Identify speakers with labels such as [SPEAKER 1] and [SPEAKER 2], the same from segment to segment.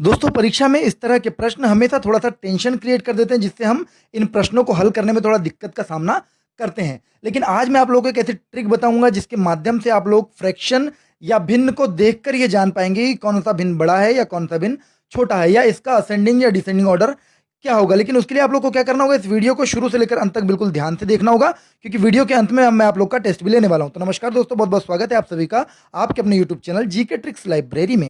[SPEAKER 1] दोस्तों परीक्षा में इस तरह के प्रश्न हमेशा थोड़ा-सा टेंशन क्रिएट कर देते हैं जिससे हम इन प्रश्नों को हल करने में थोड़ा दिक्कत का सामना करते हैं। लेकिन आज मैं आप लोगों को एक ऐसी ट्रिक बताऊँगा जिसके माध्यम से आप लोग फ्रैक्शन या भिन्न को देखकर ये जान पाएँगे कि कौन-सा भिन्न बड़ा है या कौन-सा भिन्न छोटा है या इसका असेंडिंग या डिसेंडिंग ऑर्डर क्या होगा। लेकिन उसके लिए आप लोग को क्या करना होगा, इस वीडियो को शुरू से लेकर अंत तक बिल्कुल ध्यान से देखना होगा क्योंकि वीडियो के अंत में मैं आप लोग का टेस्ट भी लेने वाला हूँ। तो नमस्कार दोस्तों, बहुत-बहुत स्वागत है आप सभी का आपके अपने YouTube channel GK tricks library में।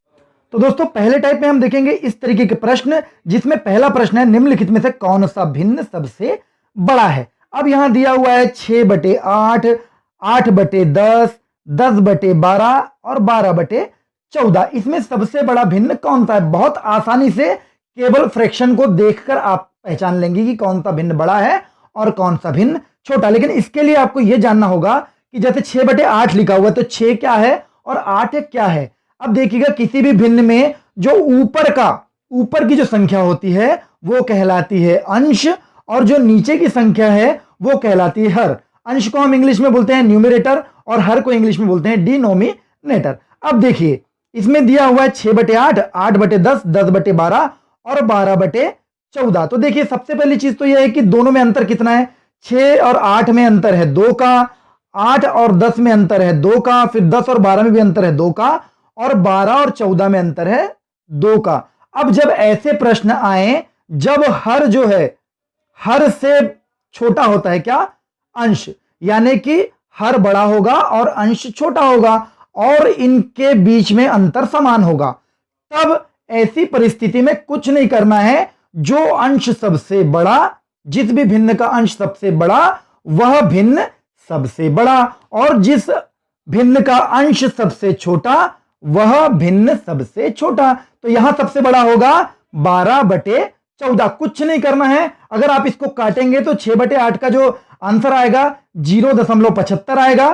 [SPEAKER 1] तो दोस्तों पहले टाइप में हम देखेंगे इस तरीके के प्रश्न जिसमें पहला प्रश्न है निम्नलिखित में से कौन सा भिन्न सबसे बड़ा है। अब यहां दिया हुआ है 6/8, 8/10, 10/12 और 12/14। इसमें सबसे बड़ा भिन्न कौन सा है? बहुत आसानी से केवल फ्रैक्शन को देखकर आप पहचान लेंगे कि कौन सा भिन्न बड़ा है और कौन सा भिन्न छोटा। लेकिन इसके लिए आपको यह जानना होगा कि जैसे 6/8 लिखा हुआ है तो 6 क्या है और 8 क्या है। अब देखिएगा किसी भी भिन्न में जो ऊपर की जो संख्या होती है वो कहलाती है अंश और जो नीचे की संख्या है वो कहलाती है हर। अंश को हम इंग्लिश में बोलते हैं न्यूमरेटर और हर को इंग्लिश में बोलते हैं डिनोमिनेटर। अब देखिए इसमें दिया हुआ है 6/8, 8/10, 10/12 और 12/14। तो देखिए सबसे पहली चीज तो यह है कि दोनों में अंतर कितना है। 6 और 8 में अंतर है 2 का, 8 और 10 में अंतर है 2 का, फिर 10 और 12 में भी अंतर है 2 का और 12 और 14 में अंतर है 2 का। अब जब ऐसे प्रश्न आए जब हर जो है हर से छोटा होता है क्या? अंश, यानी कि हर बड़ा होगा और अंश छोटा होगा और इनके बीच में अंतर समान होगा, तब ऐसी परिस्थिति में कुछ नहीं करना है। जो अंश सबसे बड़ा, जिस भी भिन्न का अंश सबसे बड़ा वह भिन्न सबसे बड़ा और जिस भिन्न का अंश सबसे छोटा वह भिन्न सबसे छोटा। तो यहां सबसे बड़ा होगा 12/14। कुछ नहीं करना है। अगर आप इसको काटेंगे तो 6/8 का जो आंसर आएगा 0.75 आएगा,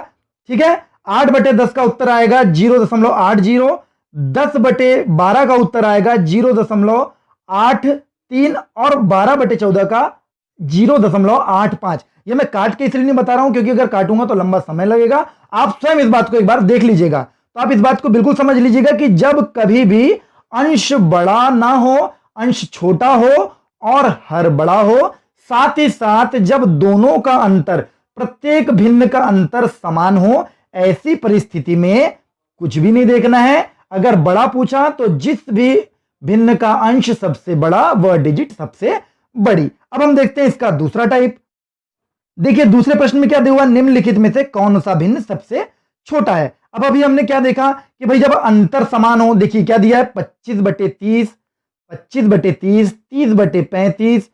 [SPEAKER 1] ठीक है। 8/10 का उत्तर आएगा 0.80, 10/12 का उत्तर आएगा 0.83 और 12/14 का 0.85। यह मैं काट के इसलिए नहीं बता रहा हूं क्योंकि अगर काटूंगा तो लंबा समय लगेगा। आप स्वयं इस बात को एक बार देख लीजिएगा तो आप इस बात को बिल्कुल समझ लीजिएगा कि जब कभी भी अंश बड़ा ना हो, अंश छोटा हो और हर बड़ा हो, साथ ही साथ जब दोनों का अंतर, प्रत्येक भिन्न का अंतर समान हो, ऐसी परिस्थिति में कुछ भी नहीं देखना है। अगर बड़ा पूछा तो जिस भी भिन्न का अंश सबसे बड़ा वह डिजिट सबसे बड़ी। अब हम देखते हैं इसका दूसरा टाइप। देखिए दूसरे प्रश्न में क्या दिया हुआ, निम्नलिखित में से कौन सा भिन्न सबसे छोटा है। अब अभी हमने क्या देखा कि भाई जब अंतर समान हो, देखिए क्या दिया है 25/30, 25/30, 30/35,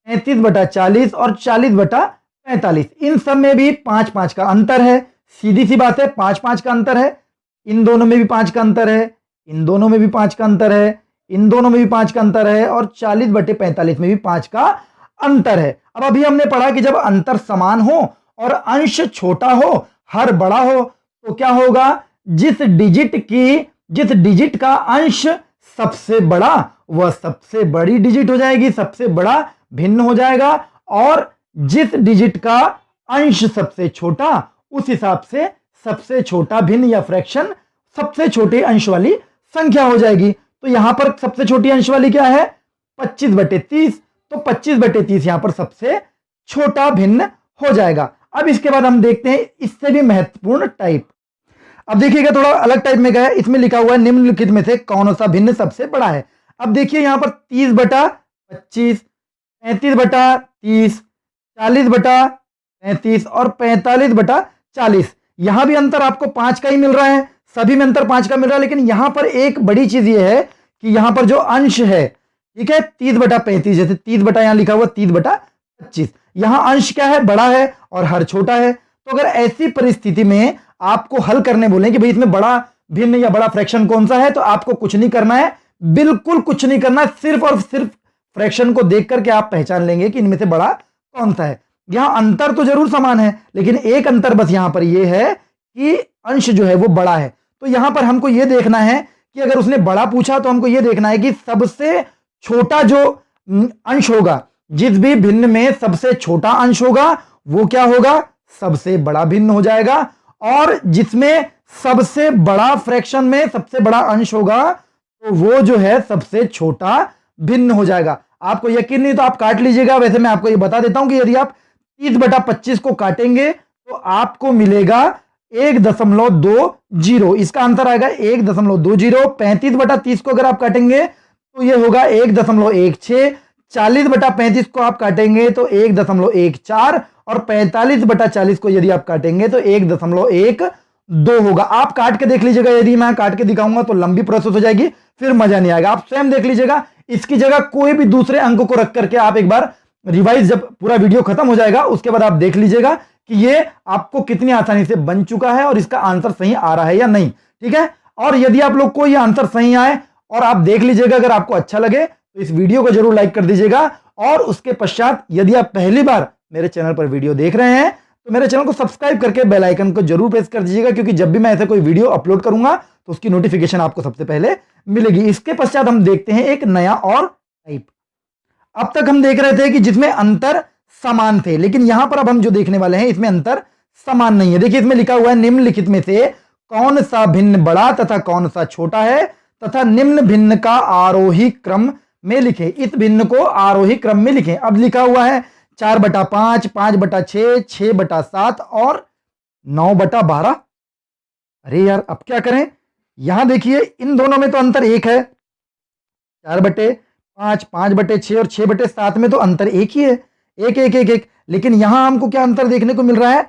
[SPEAKER 1] 35/40 और 40/45। इन सब में भी 5-5 का अंतर है। सीधी सी बात है, 5-5 का अंतर है। इन दोनों में भी 5 का अंतर है, इन दोनों में भी 5 का अंतर है, इन दोनों में भी 5 का अंतर है और 40/45 में भी 5 का अंतर है। अब अभी हमने पढ़ा कि जब अंतर समान हो और अंश छोटा हो, हर बड़ा हो, तो क्या होगा, जिस डिजिट का अंश सबसे बड़ा वह सबसे बड़ी डिजिट हो जाएगी, सबसे बड़ा भिन्न हो जाएगा और जिस डिजिट का अंश सबसे छोटा उस हिसाब से सबसे छोटा भिन्न या फ्रैक्शन सबसे छोटे अंश वाली संख्या हो जाएगी। तो यहां पर सबसे छोटी अंश वाली क्या है 25/30, तो 25/30 यहां पर सबसे छोटा भिन्न हो जाएगा। अब इसके बाद हम देखते हैं इससे भी महत्वपूर्ण टाइप। अब देखिएगा थोड़ा अलग टाइप में गया, इसमें लिखा हुआ है निम्नलिखित में से कौन सा भिन्न सबसे बड़ा है। अब देखिए यहां पर 30/25, 35/30, 40/35 और 45/40। यहां भी अंतर आपको 5 का ही मिल रहा है, सभी में अंतर 5 का मिल रहा है। लेकिन यहां पर एक बड़ी चीज यह है कि यहां पर जो अंश है, ठीक है, 30/35, जैसे 30 यहां लिखा हुआ 30/25, यहां अंश क्या है, बड़ा है और हर छोटा है। तो अगर ऐसी परिस्थिति में आपको हल करने बोले कि भाई इसमें बड़ा भिन्न या बड़ा फ्रैक्शन कौन सा है, तो आपको कुछ नहीं करना है, बिल्कुल कुछ नहीं करना है। सिर्फ और सिर्फ फ्रैक्शन को देख करके आप पहचान लेंगे कि इनमें से बड़ा कौन सा है। यहां अंतर तो जरूर समान है लेकिन एक अंतर बस यहां पर यह है कि अंश जो है वो बड़ा है। तो यहां पर हमको यह देखना है कि अगर उसने बड़ा पूछा तो हमको यह देखना है कि सबसे छोटा जो अंश होगा, जिस भी भिन्न में सबसे छोटा अंश होगा वो क्या होगा, सबसे बड़ा भिन्न हो जाएगा। और जिसमें सबसे बड़ा फ्रैक्शन में सबसे बड़ा अंश होगा तो वो जो है सबसे छोटा भिन्न हो जाएगा। आपको यकीन नहीं तो आप काट लीजिएगा। वैसे मैं आपको ये बता देता हूं कि यदि आप 30/25 को काटेंगे तो आपको मिलेगा 1.20। इसका आंसर आएगा 1.20। 35/30 को अगर आप काटेंगे तो ये होगा 1.16। 40/35 को आप काटेंगे तो 1.14 और 45/40 को यदि आप काटेंगे तो 1.12 होगा। आप काट के देख लीजिएगा, यदि मैं काट के दिखाऊंगा तो लंबी प्रोसेस हो जाएगी, फिर मजा नहीं आएगा। आप स्वयं देख लीजिएगा। इसकी जगह कोई भी दूसरे अंक को रख करके आप एक बार रिवाइज, जब पूरा वीडियो खत्म हो जाएगा उसके बाद आप देख लीजिएगा कि ये आपको कितनी आसानी से बन चुका है और इसका आंसर सही आ रहा है या नहीं। ठीक है, और यदि आप लोग को ये आंसर सही आए और आप देख लीजिएगा, अगर आपको अच्छा लगे तो इस वीडियो को जरूर लाइक कर दीजिएगा। और उसके पश्चात यदि आप पहली बार मेरे चैनल पर वीडियो देख रहे हैं तो मेरे चैनल को सब्सक्राइब करके बेल आइकन को जरूर प्रेस कर दीजिएगा, क्योंकि जब भी मैं ऐसे कोई वीडियो अपलोड करूंगा तो उसकी नोटिफिकेशन आपको सबसे पहले मिलेगी। इसके पश्चात हम देखते हैं एक नया और टाइप। अब तक हम देख रहे थे कि जिसमें अंतर समान थे, लेकिन यहां पर अब हम जो देखने वाले हैं इसमें अंतर समान नहीं है। देखिए इसमें लिखा हुआ है निम्नलिखित में से कौन सा भिन्न बड़ा तथा कौन सा छोटा है तथा निम्न भिन्न का आरोही क्रम में लिखें। इस भिन्न को आरोही क्रम में लिखें। अब लिखा हुआ है 4/5, 5/6, 6/7 और 9/12। अरे यार अब क्या करें? यहां देखिए इन दोनों में तो अंतर एक है। 4/5, 5/6 और 6/7 में तो अंतर एक ही है, एक एक एक एक। लेकिन यहां हमको क्या अंतर देखने को मिल रहा है?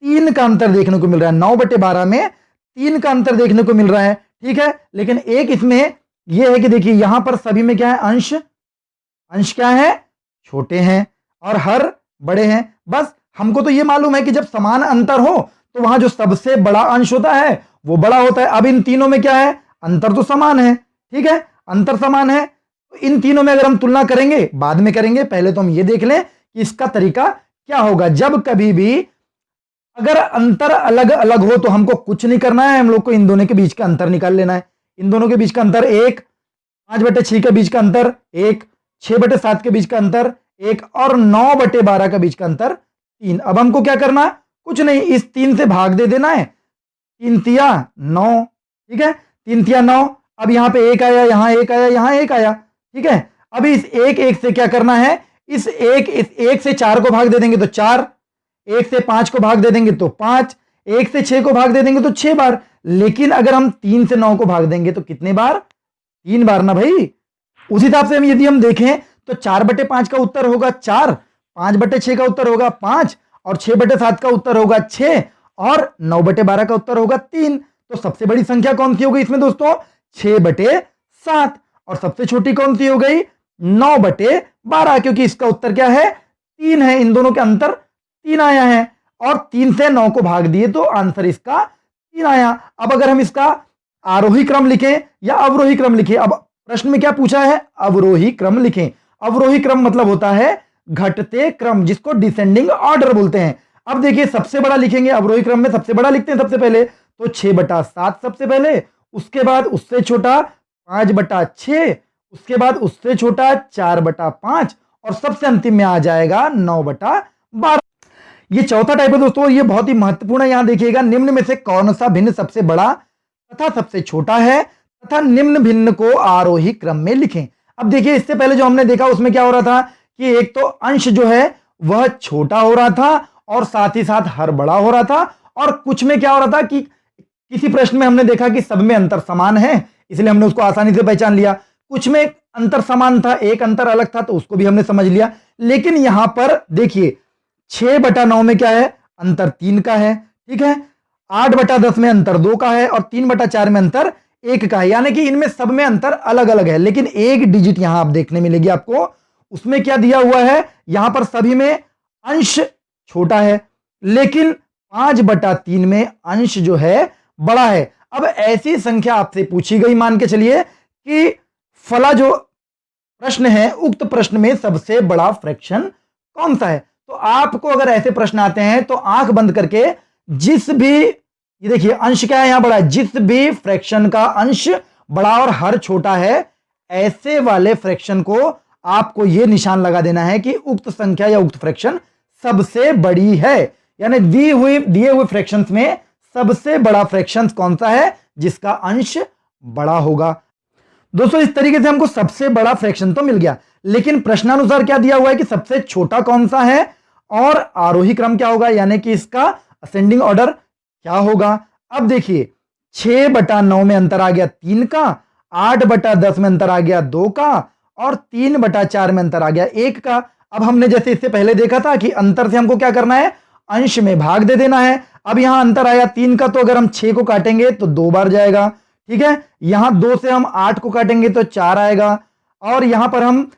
[SPEAKER 1] 3 का अंतर देखने को मिल रहा है। 9/12 में 3 का अंतर देखने को मिल रहा है। ठीक है, लेकिन एक इसमें यह है कि देखिए यहां पर सभी में क्या है? अंश। अंश क्या है? छोटे हैं और हर बड़े हैं। बस हमको तो यह मालूम है कि जब समान अंतर हो तो वहां जो सबसे बड़ा अंश होता है वो बड़ा होता है। अब इन तीनों में क्या है? अंतर तो समान है। ठीक है, अंतर समान है। तो इन तीनों में अगर हम तुलना करेंगे, बाद में करेंगे, पहले तो हम ये देख लें कि इसका तरीका क्या होगा। जब कभी भी अगर अंतर अलग अलग हो तो हमको कुछ नहीं करना है, हम लोग को इन दोनों के बीच का अंतर निकाल लेना है। इन दोनों के बीच का अंतर 1, 5/6 के बीच का अंतर 1, 6/7 के बीच का अंतर 1 और 9/12 के बीच का अंतर 3। अब हमको क्या करना है? कुछ नहीं, इस 3 से भाग दे देना है। 3 तिया 9। ठीक है, 3 तिया 9। अब यहां पे 1 आया, यहां 1 आया, यहां 1 आया। ठीक है, अब इस 1 से क्या करना है? इस 1 से 4 को भाग दे देंगे तो 4, 1 से 5 को भाग दे देंगे तो 5, 1 से 6 को भाग दे देंगे तो 6 बार। लेकिन अगर हम 3 से 9 को भाग देंगे तो कितने बार? 3 बार ना भाई। उस हिसाब से यदि हम देखें तो 4/5 का उत्तर होगा 4, 5/6 का उत्तर होगा 5 और 6/7 का उत्तर होगा 6 और 9/12 का उत्तर होगा 3। तो सबसे बड़ी संख्या कौन सी हो गई इसमें दोस्तों? 6/7। और सबसे छोटी कौन सी हो गई? 9/12, क्योंकि इसका उत्तर क्या है? 3 है। इन दोनों के अंतर 3 आया है और 3 से 9 को भाग दिए तो आंसर इसका 3 आया। अब अगर हम इसका आरोही क्रम लिखें या अवरोही क्रम लिखें, अब प्रश्न में क्या पूछा है? अवरोही क्रम लिखें। अवरोही क्रम मतलब होता है घटते क्रम, जिसको डिसेंडिंग ऑर्डर बोलते हैं। अब देखिए सबसे बड़ा लिखेंगे, अवरोही क्रम में सबसे बड़ा लिखते हैं सबसे पहले, तो 6/7 सबसे पहले, उसके बाद उससे छोटा 5/6, उसके बाद उससे छोटा 4/5 और सबसे अंतिम में आ जाएगा 9/12। ये चौथा टाइप है दोस्तों, ये बहुत ही महत्वपूर्ण है। यहां देखिएगा निम्न में से कौन सा भिन्न सबसे बड़ा तथा सबसे छोटा है तथा निम्न भिन्न को आरोही क्रम में लिखें। अब देखिए इससे पहले जो हमने देखा उसमें क्या हो रहा था कि एक तो अंश जो है वह छोटा हो रहा था और साथ ही साथ हर बड़ा हो रहा था, और कुछ में क्या हो रहा था कि किसी प्रश्न में हमने देखा कि सब में अंतर समान है, इसलिए हमने उसको आसानी से पहचान लिया। कुछ में अंतर समान था, एक अंतर अलग था, तो उसको भी हमने समझ लिया। लेकिन यहां पर देखिए 6/9 में क्या है? अंतर 3 का है। ठीक है, 8/10 में अंतर 2 का है और 3/4 में अंतर 1 का है। यानी कि इनमें सब में अंतर अलग अलग है, लेकिन एक डिजिट यहां आप देखने मिलेगी आपको, उसमें क्या दिया हुआ है? यहां पर सभी में अंश छोटा है, लेकिन 5/3 में अंश जो है बड़ा है। अब ऐसी संख्या आपसे पूछी गई, मान के चलिए कि फला जो प्रश्न है, उक्त प्रश्न में सबसे बड़ा फ्रैक्शन कौन सा है? तो आपको अगर ऐसे प्रश्न आते हैं तो आंख बंद करके जिस भी, ये देखिए अंश क्या है यहां बड़ा है, जिस भी फ्रैक्शन का अंश बड़ा और हर छोटा है, ऐसे वाले फ्रैक्शन को आपको यह निशान लगा देना है कि उक्त संख्या या उक्त फ्रैक्शन सबसे बड़ी है। यानी दिए हुए फ्रैक्शंस में सबसे बड़ा फ्रैक्शन कौन सा है? जिसका अंश बड़ा होगा। दोस्तों इस तरीके से हमको सबसे बड़ा फ्रैक्शन तो मिल गया, लेकिन प्रश्नानुसार क्या दिया हुआ है कि सबसे छोटा कौन सा है और आरोही क्रम क्या होगा, यानी कि इसका असेंडिंग ऑर्डर क्या होगा। अब देखिए 6/9 में अंतर आ गया 3 का, 8/10 में अंतर आ गया 2 का, और 3/4 में अंतर आ गया 1 का। अब हमने जैसे इससे पहले देखा था कि अंतर से हमको क्या करना है, अंश में भाग दे देना है। अब यहां अंतर आया 3 का, तो अगर हम 6 को काटेंगे तो 2 बार जाएगा, ठीक है। यहां 2 से हम 8 को काटेंगे तो 4 आएगा, और यहां पर हम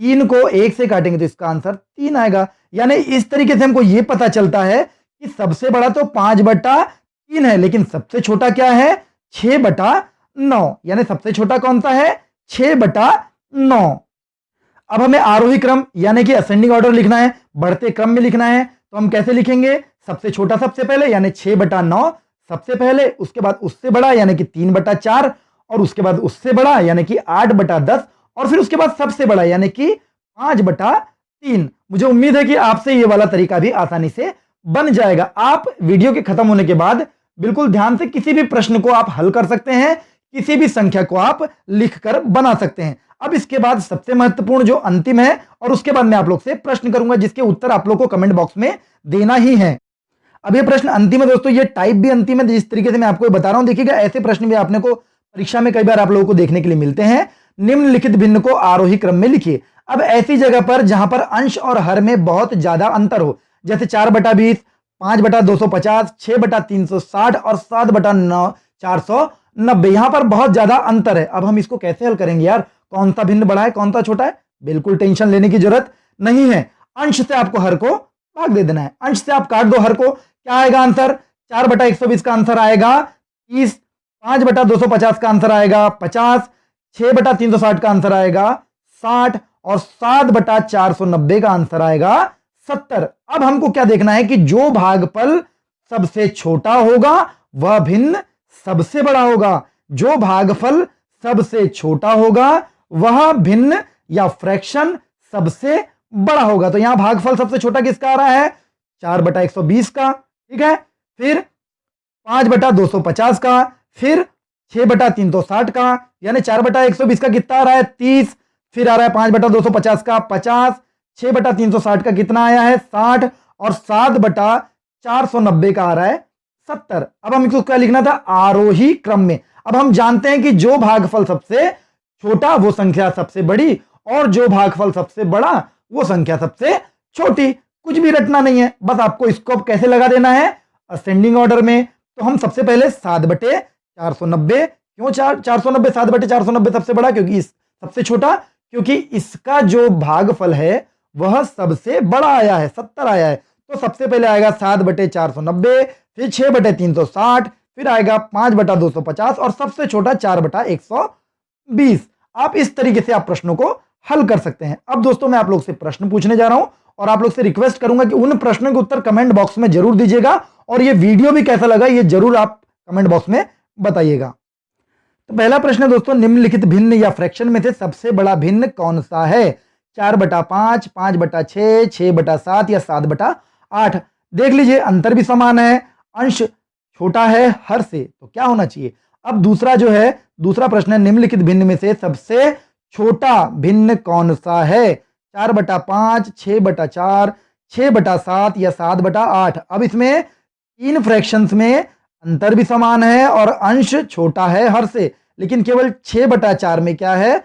[SPEAKER 1] 3 को 1 से काटेंगे तो इसका आंसर 3 आएगा। यानी इस तरीके से हमको यह पता चलता है कि सबसे बड़ा तो 5/3 है, लेकिन सबसे छोटा क्या है, 6/9। यानी सबसे छोटा कौन सा है, 6/9। अब हमें आरोही क्रम यानी कि असेंडिंग ऑर्डर लिखना है, बढ़ते क्रम में लिखना है। तो हम कैसे लिखेंगे, सबसे छोटा सबसे पहले यानी 6/9 सबसे पहले, उसके बाद उससे बड़ा यानी कि 3/4, और उसके बाद उससे बड़ा यानी कि 8/10, और फिर उसके बाद सबसे बड़ा यानी कि 5/3। मुझे उम्मीद है कि आपसे यह वाला तरीका भी आसानी से बन जाएगा। आप वीडियो के खत्म होने के बाद बिल्कुल ध्यान से किसी भी प्रश्न को आप हल कर सकते हैं, किसी भी संख्या को आप लिखकर बना सकते हैं। अब इसके बाद सबसे महत्वपूर्ण जो अंतिम है, और उसके बाद मैं आप लोग से प्रश्न करूंगा जिसके उत्तर आप लोग को कमेंट बॉक्स में देना ही है। अब ये प्रश्न अंतिम है दोस्तों, ये टाइप भी अंतिम है, जिस तरीके से मैं आपको बता रहा हूं। देखिएगा ऐसे प्रश्न भी आपने को परीक्षा में कई बार आप लोगों को देखने के लिए मिलते हैं। निम्नलिखित भिन्न को आरोही क्रम में लिखिए। अब ऐसी जगह पर जहां पर अंश और हर में बहुत ज्यादा अंतर हो, जैसे 4/20, 5/250, 6/360 और 7/490, यहां पर बहुत ज्यादा अंतर है। अब हम इसको कैसे हल करेंगे यार, कौन सा भिन्न बड़ा है कौन सा छोटा है, बिल्कुल टेंशन लेने की जरूरत नहीं है। अंश से आपको हर को भाग दे देना है, अंश से आप काट दो हर को, क्या आएगा आंसर, 4/120 का आंसर आएगा 30, 5/250 का आंसर आएगा 50, 6/360 का आंसर आएगा 60, और 7/490 का आंसर आएगा 70। अब हमको क्या देखना है कि जो भागफल सबसे छोटा होगा वह भिन्न सबसे बड़ा होगा, जो भागफल सबसे छोटा होगा वह भिन्न या फ्रैक्शन सबसे बड़ा होगा। तो यहां भागफल सबसे छोटा किसका आ रहा है, 4/120 का, ठीक है। फिर 5/250 का, फिर 6/360 का, यानी 4/120 का कितना आ रहा है 30, फिर आ रहा है 5/250 का 50, 6/360 का कितना आया है 60, और 7/490 का आ रहा है 70। अब हम इसको क्या लिखना था, आरोही क्रम में। अब हम जानते हैं कि जो भागफल सबसे छोटा वो संख्या सबसे बड़ी, और जो भागफल सबसे बड़ा वो संख्या सबसे छोटी। कुछ भी रटना नहीं है, बस आपको इसको कैसे लगा देना है, असेंडिंग ऑर्डर में। तो हम सबसे पहले 7/490, क्यों 490, 7/490 सबसे बड़ा, क्योंकि इस सबसे छोटा, क्योंकि इसका जो भागफल है वह सबसे बड़ा आया है, 70 आया है। तो सबसे पहले आएगा 7/490, फिर 6/360, फिर आएगा 5/250, और सबसे छोटा 4/120। आप इस तरीके से आप प्रश्नों को हल कर सकते हैं। अब दोस्तों मैं आप लोग से प्रश्न पूछने जा रहा हूं, और आप लोग से रिक्वेस्ट करूंगा कि उन प्रश्नों के उत्तर कमेंट बॉक्स में जरूर दीजिएगा, और ये वीडियो भी कैसा लगा ये जरूर आप कमेंट बॉक्स में बताइएगा। तो पहला प्रश्न है दोस्तों, निम्नलिखित भिन्न या फ्रैक्शन में से सबसे बड़ा भिन्न कौन सा है, 4/5, 5/6, 6/7 या 7/8। देख लीजिए अंतर भी समान है, अंश छोटा है हर से, तो क्या होना चाहिए। अब दूसरा जो है, दूसरा प्रश्न है, निम्नलिखित भिन्न में से सबसे छोटा भिन्न कौन सा है, 4/5, 6/4, 6/7 या 7/8। अब इसमें तीन फ्रैक्शंस में अंतर भी समान है और अंश छोटा है हर से, लेकिन केवल 6/4 में क्या है,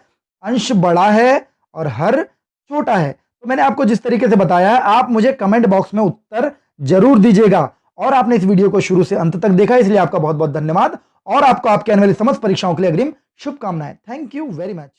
[SPEAKER 1] अंश बड़ा है और हर छोटा है। तो मैंने आपको जिस तरीके से बताया है, आप मुझे कमेंट बॉक्स में उत्तर जरूर दीजिएगा। और आपने इस वीडियो को शुरू से अंत तक देखा, इसलिए आपका बहुत बहुत धन्यवाद, और आपको आपके आने वाली समस्त परीक्षाओं के लिए अग्रिम शुभकामनाएं। Thank you very much.